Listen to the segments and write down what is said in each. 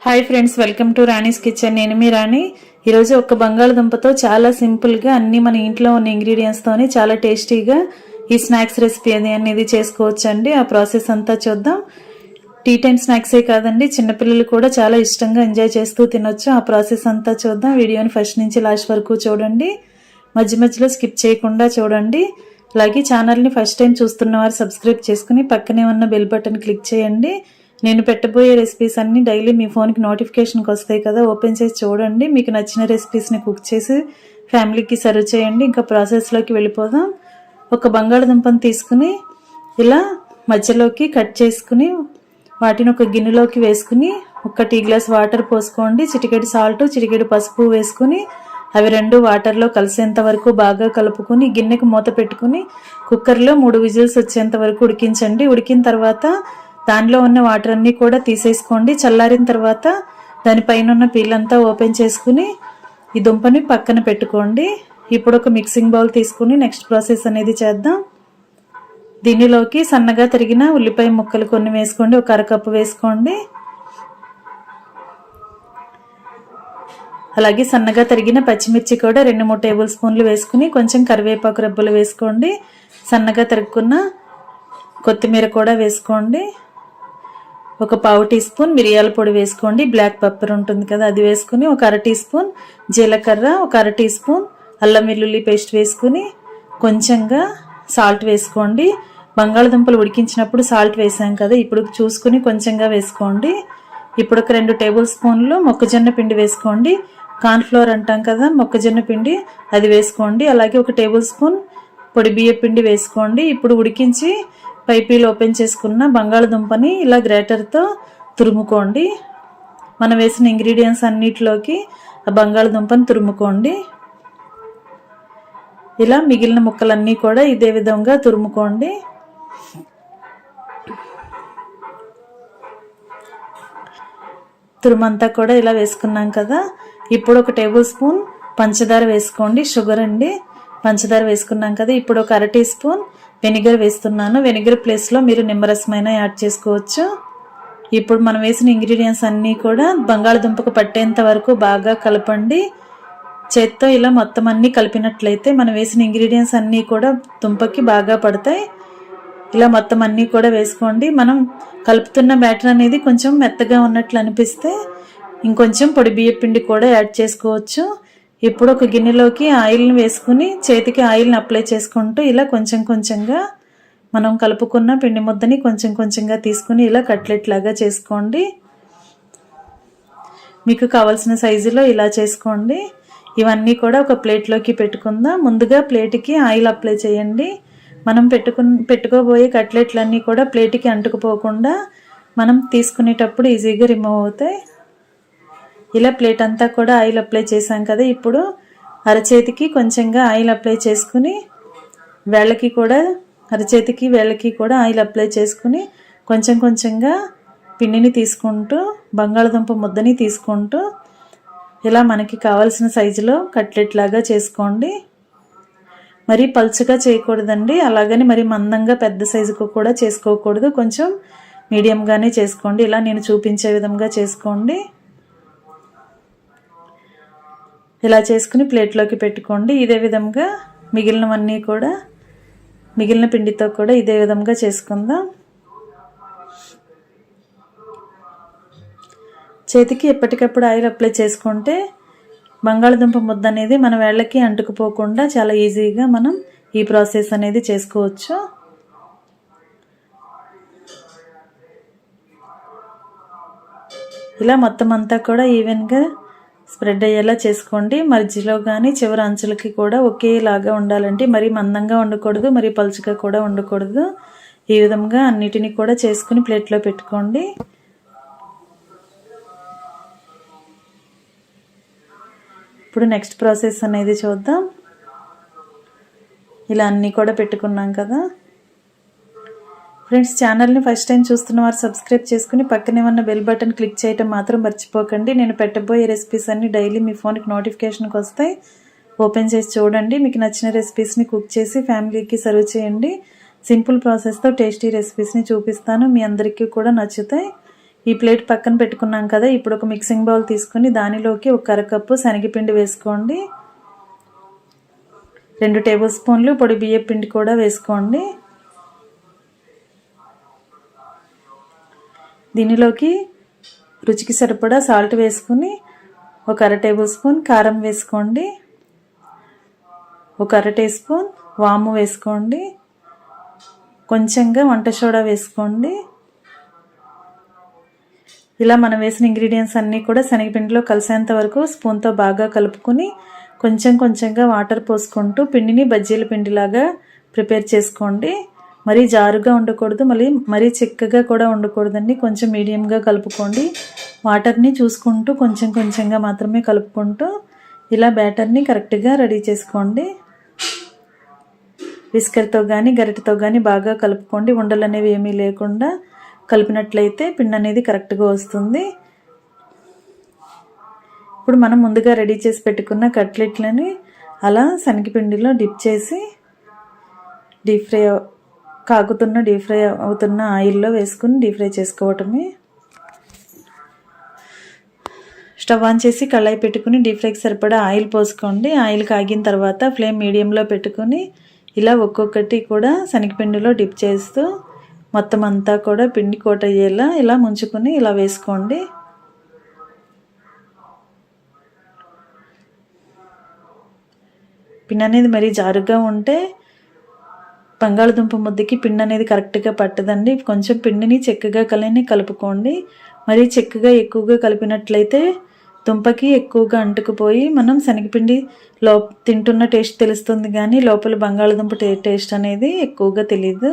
Hi friends, welcome to Rani's kitchen. నేను మీ రాణి. ఈరోజు ఒక బంగాళదుంపతో చాలా సింపుల్గా అన్ని మన ఇంట్లో ఉన్న ఇంగ్రీడియంట్స్తోని చాలా టేస్టీగా ఈ స్నాక్స్ రెసిపీ అనేది చేసుకోవచ్చు అండి. ఆ ప్రాసెస్ అంతా చూద్దాం. టీ టైం స్నాక్సే కాదండి, చిన్నపిల్లలు కూడా చాలా ఇష్టంగా ఎంజాయ్ చేస్తూ తినొచ్చు. ఆ ప్రాసెస్ అంతా చూద్దాం. వీడియోని ఫస్ట్ నుంచి లాస్ట్ వరకు చూడండి, మధ్య మధ్యలో స్కిప్ చేయకుండా చూడండి. అలాగే ఛానల్ని ఫస్ట్ టైం చూస్తున్న వారు సబ్స్క్రైబ్ చేసుకుని పక్కనే ఉన్న బెల్ బటన్ క్లిక్ చేయండి. నేను పెట్టబోయే రెసిపీస్ అన్ని డైలీ మీ ఫోన్కి నోటిఫికేషన్కి వస్తాయి కదా, ఓపెన్ చేసి చూడండి. మీకు నచ్చిన రెసిపీస్ని కుక్ చేసి ఫ్యామిలీకి సర్వ్ చేయండి. ఇంకా ప్రాసెస్లోకి వెళ్ళిపోదాం. ఒక బంగాళదుంపను తీసుకుని ఇలా మధ్యలోకి కట్ చేసుకుని వాటిని ఒక గిన్నెలోకి వేసుకుని ఒక టీ గ్లాస్ వాటర్ పోసుకోండి. చిటికెడు సాల్ట్, చిటికెడు పసుపు వేసుకుని అవి రెండు వాటర్లో కలిసేంత వరకు బాగా కలుపుకొని గిన్నెకు మూత పెట్టుకుని కుక్కర్లో 3 విజిల్స్ వచ్చేంత వరకు ఉడికించండి. ఉడికిన తర్వాత దానిలో ఉన్న వాటర్ అన్నీ కూడా తీసేసుకోండి. చల్లారిన తర్వాత దానిపైన ఉన్న పీలంతా ఓపెన్ చేసుకుని ఈ దుంపని పక్కన పెట్టుకోండి. ఇప్పుడు ఒక మిక్సింగ్ బౌల్ తీసుకుని నెక్స్ట్ ప్రాసెస్ అనేది చేద్దాం. దీనిలోకి సన్నగా తరిగిన ఉల్లిపాయ ముక్కలు కొన్ని వేసుకోండి. ఒక అరకప్పు వేసుకోండి. అలాగే సన్నగా తరిగిన పచ్చిమిర్చి కూడా 2-3 టేబుల్ స్పూన్లు వేసుకుని కొంచెం కరివేపాకు రెబ్బలు వేసుకోండి. సన్నగా తరుక్కున్న కొత్తిమీర కూడా వేసుకోండి. ఒక పావు టీ స్పూన్ మిరియాల పొడి వేసుకోండి. బ్లాక్ పెప్పర్ ఉంటుంది కదా, అది వేసుకుని ఒక అర టీ స్పూన్ జీలకర్ర, ఒక అర టీ స్పూన్ అల్లం వెల్లుల్లి పేస్ట్ వేసుకుని కొంచెంగా సాల్ట్ వేసుకోండి. బంగాళదుంపలు ఉడికించినప్పుడు సాల్ట్ వేసాం కదా, ఇప్పుడు చూసుకుని కొంచెంగా వేసుకోండి. ఇప్పుడు ఒక 2 టేబుల్ స్పూన్లు మొక్కజొన్న పిండి వేసుకోండి. కార్న్ఫ్లోర్ అంటాం కదా, మొక్కజొన్న పిండి, అది వేసుకోండి. అలాగే ఒక టేబుల్ స్పూన్ పొడి బియ్య పిండి వేసుకోండి. ఇప్పుడు ఉడికించి పైపీలు ఓపెన్ చేసుకున్న బంగాళదుంపని ఇలా గ్రేటర్తో తురుముకోండి. మనం వేసిన ఇంగ్రీడియంట్స్ అన్నిటిలోకి ఆ బంగాళదుంపని తురుముకోండి. ఇలా మిగిలిన ముక్కలన్నీ కూడా ఇదే విధంగా తురుముకోండి. తురుమంతా కూడా ఇలా వేసుకున్నాం కదా, ఇప్పుడు ఒక టేబుల్ స్పూన్ పంచదార వేసుకోండి. షుగర్ అండి, పంచదార వేసుకున్నాం కదా. ఇప్పుడు ఒక అర టీ స్పూన్ వెనిగర్ వేస్తున్నాను. వెనిగర్ ప్లేస్లో మీరు నిమ్మరసమైనా యాడ్ చేసుకోవచ్చు. ఇప్పుడు మనం వేసిన ఇంగ్రీడియంట్స్ అన్నీ కూడా బంగాళదుంపకు పట్టేంత వరకు బాగా కలపండి. చేత్తో ఇలా మొత్తం అన్నీ కలిపినట్లయితే మనం వేసిన ఇంగ్రీడియంట్స్ అన్నీ కూడా దుంపకి బాగా పడతాయి. ఇలా మొత్తం అన్నీ కూడా వేసుకోండి. మనం కలుపుతున్న బ్యాటర్ అనేది కొంచెం మెత్తగా ఉన్నట్లు అనిపిస్తే ఇంకొంచెం పొడి బియ్య పిండి కూడా యాడ్ చేసుకోవచ్చు. ఇప్పుడు ఒక గిన్నెలోకి ఆయిల్ని వేసుకుని చేతికి ఆయిల్ని అప్లై చేసుకుంటూ ఇలా కొంచెం కొంచెంగా మనం కలుపుకున్న పిండి ముద్దని కొంచెం కొంచెంగా తీసుకుని ఇలా కట్లెట్ లాగా చేసుకోండి. మీకు కావాల్సిన సైజులో ఇలా చేసుకోండి. ఇవన్నీ కూడా ఒక ప్లేట్లోకి పెట్టుకుందాం. ముందుగా ప్లేట్కి ఆయిల్ అప్లై చేయండి. మనం పెట్టుకోబోయే కట్లెట్లన్నీ కూడా ప్లేట్కి అంటుకుపోకుండా మనం తీసుకునేటప్పుడు ఈజీగా రిమూవ్ అవుతాయి. ఇలా ప్లేట్ అంతా కూడా ఆయిల్ అప్లై చేసాం కదా, ఇప్పుడు అరచేతికి కొంచెంగా ఆయిల్ అప్లై చేసుకుని వేళ్ళకి కూడా అరచేతికి వేళ్ళకి కూడా ఆయిల్ అప్లై చేసుకుని కొంచెం కొంచెంగా పిండిని తీసుకుంటూ బంగాళదుంప ముద్దని తీసుకుంటూ ఇలా మనకి కావాల్సిన సైజులో కట్లెట్ లాగా చేసుకోండి. మరీ పల్చగా చేయకూడదండి, అలాగని మరి మందంగా పెద్ద సైజుకు కూడా చేసుకోకూడదు. కొంచెం మీడియంగానే చేసుకోండి. ఇలా నేను చూపించే విధంగా చేసుకోండి. ఇలా చేసుకుని ప్లేట్లోకి పెట్టుకోండి. ఇదే విధంగా మిగిలినవన్నీ కూడా మిగిలిన పిండితో కూడా ఇదే విధంగా చేసుకుందాం. చేతికి ఎప్పటికప్పుడు ఆయిల్ అప్లై చేసుకుంటే బంగాళదుంప ముద్ద అనేది మన వేళ్ళకి అంటుకుపోకుండా చాలా ఈజీగా మనం ఈ ప్రాసెస్ అనేది చేసుకోవచ్చు. ఇలా మొత్తం అంతా కూడా ఈవెన్గా స్ప్రెడ్ అయ్యేలా చేసుకోండి. మధ్యలో కానీ చివరి అంచులకి కూడా ఒకేలాగా ఉండాలంటే మరీ మందంగా ఉండకూడదు, మరీ పలుచగా కూడా ఉండకూడదు. ఈ విధంగా అన్నిటినీ కూడా చేసుకుని ప్లేట్లో పెట్టుకోండి. ఇప్పుడు నెక్స్ట్ ప్రాసెస్ అనేది చూద్దాం. ఇలా అన్నీ కూడా పెట్టుకున్నాం కదా ఫ్రెండ్స్. ఛానల్ని ఫస్ట్ టైం చూస్తున్న వారు సబ్స్క్రైబ్ చేసుకుని పక్కనే ఉన్న బెల్ బటన్ క్లిక్ చేయటం మాత్రం మర్చిపోకండి. నేను పెట్టబోయే రెసిపీస్ అన్ని డైలీ మీ ఫోన్కి నోటిఫికేషన్కి వస్తాయి. ఓపెన్ చేసి చూడండి. మీకు నచ్చిన రెసిపీస్ని కుక్ చేసి ఫ్యామిలీకి సర్వ్ చేయండి. సింపుల్ ప్రాసెస్తో టేస్టీ రెసిపీస్ని చూపిస్తాను, మీ అందరికీ కూడా నచ్చుతాయి. ఈ ప్లేట్ పక్కన పెట్టుకున్నాం కదా. ఇప్పుడు ఒక మిక్సింగ్ బౌల్ తీసుకుని దానిలోకి ఒక అరకప్పు శనగపిండి వేసుకోండి. 2 టేబుల్ స్పూన్లు పొడి బియ్యం పిండి కూడా వేసుకోండి. దీనిలోకి రుచికి సరిపడా సాల్ట్ వేసుకుని ఒక అర టేబుల్ స్పూన్ కారం వేసుకోండి. ఒక అర టీ స్పూన్ వాము వేసుకోండి. కొంచెంగా వంట సోడా వేసుకోండి. ఇలా మనం వేసిన ఇంగ్రీడియంట్స్ అన్నీ కూడా శనగపిండిలో కలిసేంత వరకు స్పూన్తో బాగా కలుపుకొని కొంచెంగా వాటర్ పోసుకుంటూ పిండిని బజ్జీల పిండిలాగా ప్రిపేర్ చేసుకోండి. మరీ జారుగా ఉండకూడదు, మరీ చిక్కగా కూడా ఉండకూడదండి. కొంచెం మీడియంగా కలుపుకోండి. వాటర్ని చూసుకుంటూ కొంచెంగా మాత్రమే కలుపుకుంటూ ఇలా బ్యాటర్ని కరెక్ట్గా రెడీ చేసుకోండి. విస్కర్తో కానీ గరిటెతో కానీ బాగా కలుపుకోండి. ఉండలు అనేవి ఏమీ లేకుండా కలిపినట్లయితే పిండి అనేది కరెక్ట్గా వస్తుంది. ఇప్పుడు మనం ముందుగా రెడీ చేసి పెట్టుకున్న కట్లెట్లని అలా శనగపిండిలో డిప్ చేసి డీప్ ఫ్రై అవుతున్న ఆయిల్లో వేసుకుని డీప్ ఫ్రై చేసుకోవటమే. స్టవ్ ఆన్ చేసి కళాయి పెట్టుకుని డీప్ ఫ్రైకి సరిపడా ఆయిల్ పోసుకోండి. ఆయిల్ కాగిన తర్వాత ఫ్లేమ్ మీడియంలో పెట్టుకుని ఇలా ఒక్కొక్కటి కూడా శనగపిండిలో డిప్ చేస్తూ మొత్తం అంతా కూడా పిండి కోట్ అయ్యేలా ఇలా ముంచుకొని ఇలా వేసుకోండి. పిండి అనేది మరీ జారుగా ఉంటే బంగాళదుంప ముద్దకి పిండి అనేది కరెక్ట్గా పట్టదండి. కొంచెం పిండిని చెక్కగా కలుపుకోండి. మరీ చెక్కగా ఎక్కువగా కలిపినట్లయితే దుంపకి ఎక్కువగా అంటుకుపోయి మనం శనగపిండి తింటున్న టేస్ట్ తెలుస్తుంది, కానీ లోపల బంగాళదుంప టేస్ట్ అనేది ఎక్కువగా తెలియదు.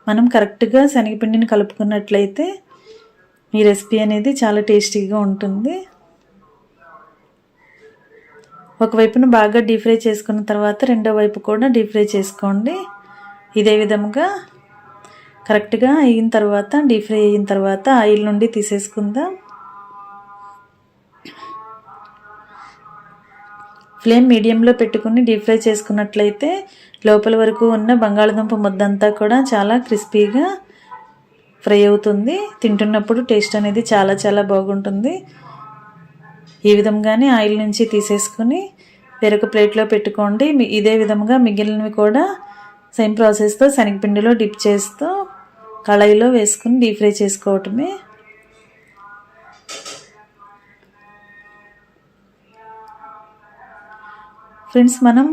మనం కరెక్ట్గా శనగపిండిని కలుపుకున్నట్లయితే ఈ రెసిపీ అనేది చాలా టేస్టీగా ఉంటుంది. ఒకవైపున బాగా డీప్ ఫ్రై చేసుకున్న తర్వాత రెండో వైపు కూడా డీప్ ఫ్రై చేసుకోండి. ఇదే విధంగా కరెక్ట్గా అయిన తర్వాత డీప్ ఫ్రై అయిన తర్వాత ఆయిల్ నుండి తీసేసుకుందాం. ఫ్లేమ్ మీడియంలో పెట్టుకుని డీప్ ఫ్రై చేసుకున్నట్లయితే లోపల వరకు ఉన్న బంగాళదుంప ముద్దంతా కూడా చాలా క్రిస్పీగా ఫ్రై అవుతుంది. తింటున్నప్పుడు టేస్ట్ అనేది చాలా బాగుంటుంది. ఈ విధంగానే ఆయిల్ నుంచి తీసేసుకుని వేరొక ప్లేట్లో పెట్టుకోండి. ఇదే విధంగా మిగిలినవి కూడా సేమ్ ప్రాసెస్తో శనగపిండిలో డిప్ చేస్తూ కళాయిలో వేసుకుని డీప్ ఫ్రై చేసుకోవటమే. ఫ్రెండ్స్, మనం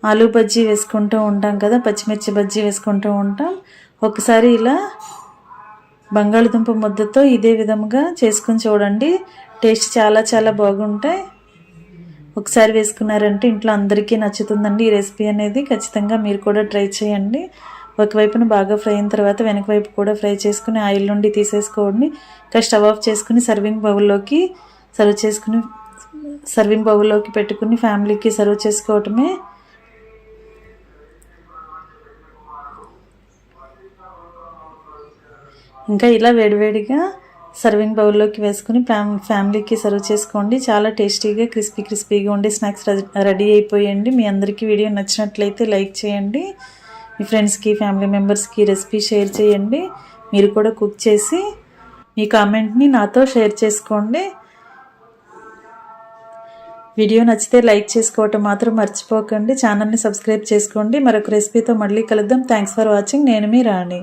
ఆలూ బజ్జీ వేసుకుంటూ ఉంటాం కదా, పచ్చిమిర్చి బజ్జీ వేసుకుంటూ ఉంటాం. ఒకసారి ఇలా బంగాళదుంప ముద్దతో ఇదే విధంగా చేసుకుని చూడండి. టేస్ట్ చాలా బాగుంటాయి. ఒకసారి వేసుకున్నారంటే ఇంట్లో అందరికీ నచ్చుతుందండి. ఈ రెసిపీ అనేది ఖచ్చితంగా మీరు కూడా ట్రై చేయండి. ఒకవైపున బాగా ఫ్రై అయిన తర్వాత వెనక వైపు కూడా ఫ్రై చేసుకుని ఆయిల్ నుండి తీసేసుకోండి. ఇంకా స్టవ్ ఆఫ్ చేసుకుని సర్వింగ్ బౌల్లోకి పెట్టుకుని ఫ్యామిలీకి సర్వ్ చేసుకోవటమే. ఇంకా ఇలా వేడివేడిగా సర్వింగ్ బౌల్లోకి వేసుకుని ఫ్యామిలీకి సర్వ్ చేసుకోండి. చాలా టేస్టీగా క్రిస్పీగా ఉండే స్నాక్స్ రెడీ అయిపోయండి. మీ అందరికీ వీడియో నచ్చినట్లయితే లైక్ చేయండి. మీ ఫ్రెండ్స్కి ఫ్యామిలీ మెంబర్స్కి రెసిపీ షేర్ చేయండి. మీరు కూడా కుక్ చేసి మీ కామెంట్ని నాతో షేర్ చేసుకోండి. వీడియో నచ్చితే లైక్ చేసుకోవటం మాత్రం మర్చిపోకండి. ఛానల్ని సబ్స్క్రైబ్ చేసుకోండి. మరొక రెసిపీతో మళ్ళీ కలుద్దాం. Thanks for watching. నేను మీ రాణి.